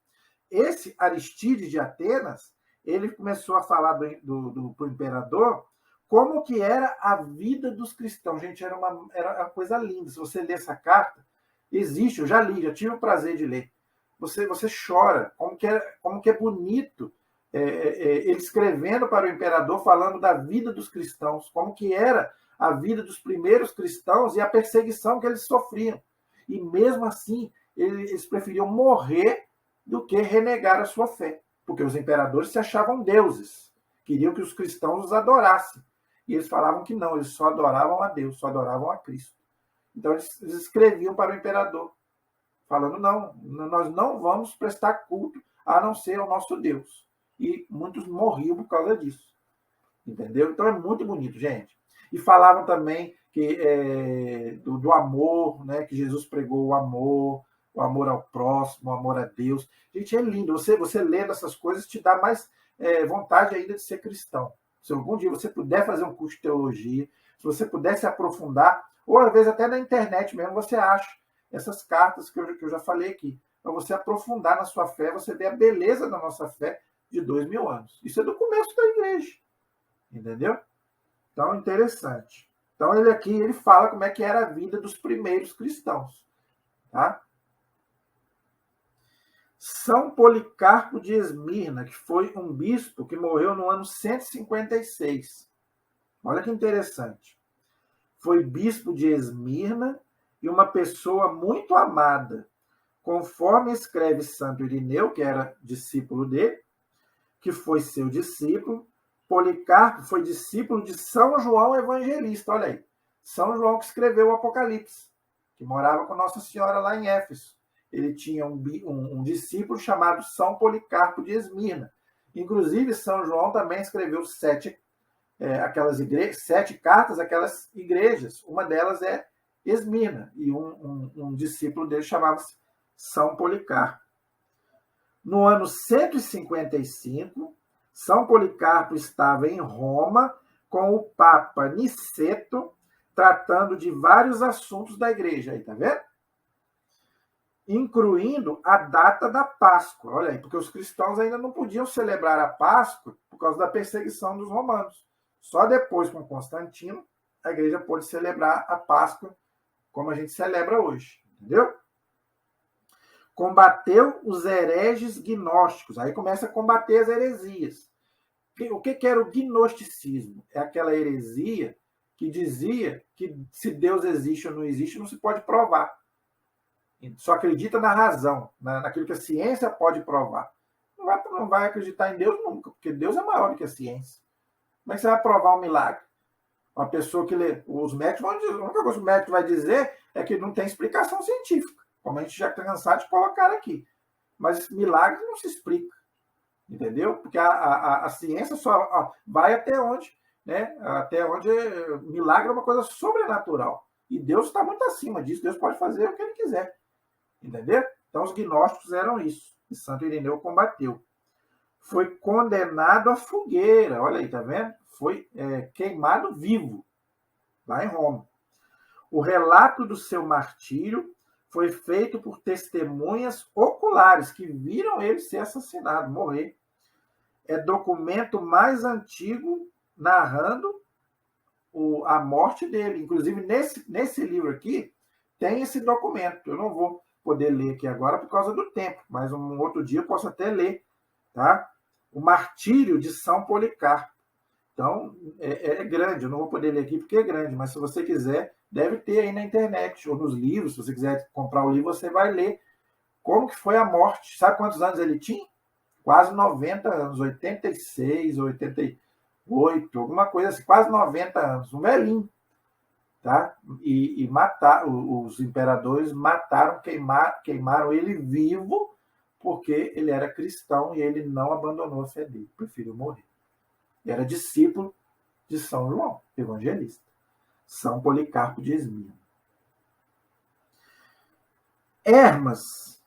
Esse Aristides de Atenas, ele começou a falar pro imperador como que era a vida dos cristãos. Gente, era uma coisa linda. Se você ler essa carta, existe, eu já li, já tive o prazer de ler. Você chora, como que é bonito ele escrevendo para o imperador, falando da vida dos cristãos, como que era a vida dos primeiros cristãos e a perseguição que eles sofriam. E mesmo assim, eles preferiam morrer do que renegar a sua fé, porque os imperadores se achavam deuses, queriam que os cristãos os adorassem. E eles falavam que não, eles só adoravam a Deus, só adoravam a Cristo. Então eles escreviam para o imperador, falando, não, nós não vamos prestar culto a não ser ao nosso Deus. E muitos morriam por causa disso. Entendeu? Então é muito bonito, gente. E falavam também que do amor, né? Que Jesus pregou o amor ao próximo, o amor a Deus. Gente, é lindo. Você lendo essas coisas te dá mais vontade ainda de ser cristão. Se algum dia você puder fazer um curso de teologia, se você puder se aprofundar, ou às vezes até na internet mesmo você acha essas cartas que eu já falei aqui, para você aprofundar na sua fé, você vê a beleza da nossa fé de 2000 anos. Isso é do começo da igreja. Entendeu? Então, interessante. Então, ele fala como é que era a vida dos primeiros cristãos. Tá? São Policarpo de Esmirna, que foi um bispo que morreu no ano 156. Olha que interessante. Foi bispo de Esmirna e uma pessoa muito amada, conforme escreve Santo Irineu, que era discípulo dele, que foi seu discípulo. Policarpo foi discípulo de São João Evangelista. Olha aí. São João que escreveu o Apocalipse, que morava com Nossa Senhora lá em Éfeso. Ele tinha um discípulo chamado São Policarpo de Esmirna. Inclusive, São João também escreveu 7 cartas àquelas igrejas. Uma delas é Esmirna, e um discípulo dele chamava-se São Policarpo. No ano 155, São Policarpo estava em Roma com o Papa Niceto, tratando de vários assuntos da igreja, aí, tá vendo? Incluindo a data da Páscoa. Olha aí, porque os cristãos ainda não podiam celebrar a Páscoa por causa da perseguição dos romanos. Só depois, com Constantino, a igreja pôde celebrar a Páscoa como a gente celebra hoje, entendeu? Combateu os hereges gnósticos. Aí começa a combater as heresias. O que era o gnosticismo? É aquela heresia que dizia que se Deus existe ou não existe, não se pode provar. Só acredita na razão, naquilo que a ciência pode provar. Não vai acreditar em Deus nunca, porque Deus é maior do que a ciência. Como é que você vai provar um milagre? Uma pessoa que lê. Os médicos vão dizer, a única coisa que o médico vai dizer é que não tem explicação científica, como a gente já está cansado de colocar aqui. Mas milagre não se explica. Entendeu? Porque a ciência só vai até onde, né? Até onde milagre é uma coisa sobrenatural. E Deus está muito acima disso. Deus pode fazer o que ele quiser. Entendeu? Então os gnósticos eram isso. E Santo Irineu combateu. Foi condenado à fogueira. Olha aí, tá vendo? Foi queimado vivo, lá em Roma. O relato do seu martírio foi feito por testemunhas oculares que viram ele ser assassinado, morrer. É documento mais antigo narrando a morte dele. Inclusive, nesse livro aqui, tem esse documento. Eu não vou poder ler aqui agora por causa do tempo, mas um outro dia eu posso até ler. Tá? O Martírio de São Policarpo. Então, é grande. Eu não vou poder ler aqui porque é grande, mas se você quiser, deve ter aí na internet ou nos livros. Se você quiser comprar o livro, você vai ler como que foi a morte. Sabe quantos anos ele tinha? Quase 90 anos, 86, 88, alguma coisa assim, quase 90 anos, um velhinho. Tá? E os imperadores mataram, queimaram ele vivo, porque ele era cristão e ele não abandonou a fé dele, preferiu morrer. Ele era discípulo de São João, evangelista. São Policarpo de Esmirna. Hermas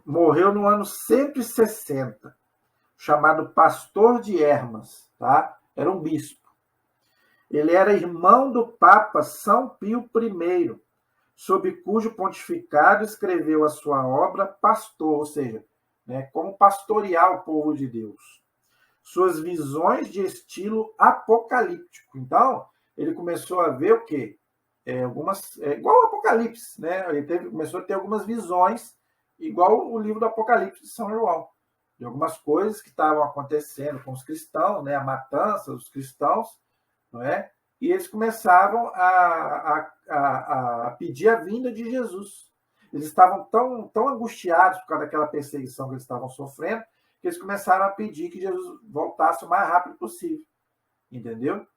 morreu no ano 160, chamado Pastor de Hermas, tá? Era um bispo. Ele era irmão do Papa São Pio I, sob cujo pontificado escreveu a sua obra Pastor, ou seja, como pastorear o povo de Deus. Suas visões de estilo apocalíptico. Então, ele começou a ver o quê? Igual o Apocalipse, né? Ele começou a ter algumas visões, igual o livro do Apocalipse de São João, de algumas coisas que estavam acontecendo com os cristãos, né? A matança dos cristãos, não é? E eles começavam a pedir a vinda de Jesus. Eles estavam tão angustiados por causa daquela perseguição que eles estavam sofrendo, que eles começaram a pedir que Jesus voltasse o mais rápido possível. Entendeu?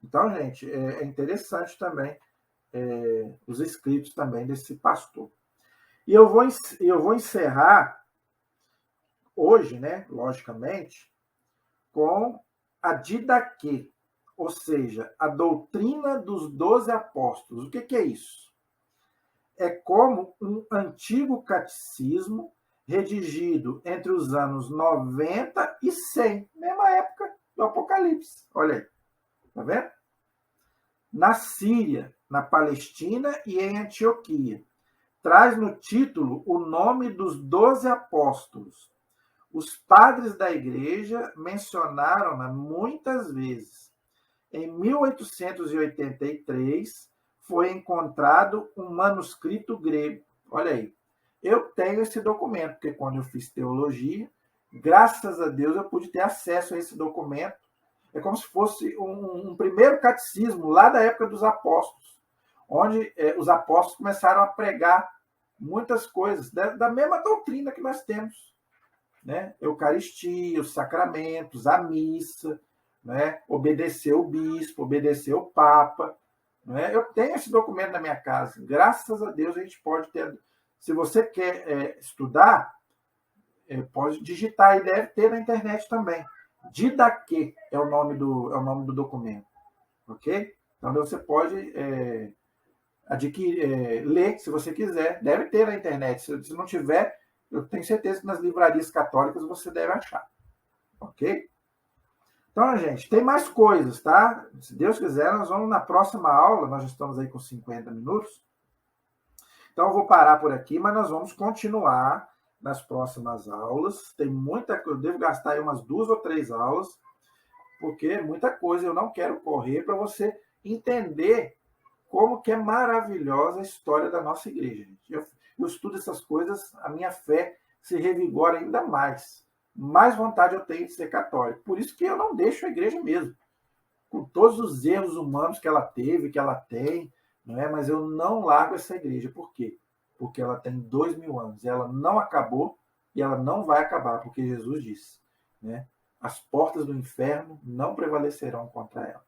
Então, gente, é interessante também os escritos também desse pastor. E eu vou encerrar hoje, né, logicamente, com a Didaquê, ou seja, a doutrina dos 12 apóstolos. O que é isso? É como um antigo catecismo redigido entre os anos 90 e 100, mesma época do Apocalipse. Olha aí, tá vendo? Na Síria, na Palestina e em Antioquia. Traz no título o nome dos 12 apóstolos. Os padres da igreja mencionaram-na muitas vezes. Em 1883, foi encontrado um manuscrito grego. Olha aí. Eu tenho esse documento, porque quando eu fiz teologia, graças a Deus eu pude ter acesso a esse documento. É como se fosse um primeiro catecismo lá da época dos apóstolos, onde os apóstolos começaram a pregar muitas coisas da mesma doutrina que nós temos, né? Eucaristia, os sacramentos, a missa, né? Obedecer o bispo, obedecer o papa, né? Eu tenho esse documento na minha casa. Graças a Deus a gente pode ter. Se você quer estudar, pode digitar e deve ter na internet também. Didaquê é o nome do documento, ok? Então você pode adquirir, ler, se você quiser. Deve ter na internet. Se não tiver, eu tenho certeza que nas livrarias católicas você deve achar, ok? Então, gente, tem mais coisas, tá? Se Deus quiser, nós vamos na próxima aula. Nós já estamos aí com 50 minutos. Então, eu vou parar por aqui, mas nós vamos continuar nas próximas aulas. Tem muita coisa, eu devo gastar aí umas 2 ou 3 aulas, porque é muita coisa. Eu não quero correr para você entender como que é maravilhosa a história da nossa igreja. Eu estudo essas coisas, a minha fé se revigora ainda mais. Mais vontade eu tenho de ser católico. Por isso que eu não deixo a igreja mesmo. Com todos os erros humanos que ela teve, que ela tem, não é? Mas eu não largo essa igreja. Por quê? Porque ela tem 2000 anos. Ela não acabou e ela não vai acabar, porque Jesus disse, né? As portas do inferno não prevalecerão contra ela.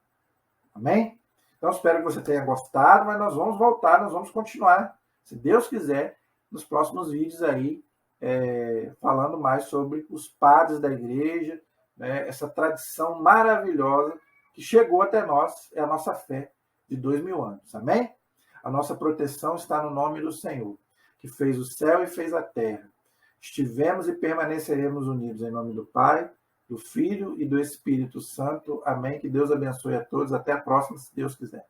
Amém? Então, espero que você tenha gostado, mas nós vamos voltar, nós vamos continuar, se Deus quiser, nos próximos vídeos aí, falando mais sobre os padres da igreja, né? Essa tradição maravilhosa que chegou até nós, é a nossa fé de 2000 anos. Amém? A nossa proteção está no nome do Senhor, que fez o céu e fez a terra. Estivemos e permaneceremos unidos em nome do Pai, do Filho e do Espírito Santo. Amém. Que Deus abençoe a todos. Até a próxima, se Deus quiser.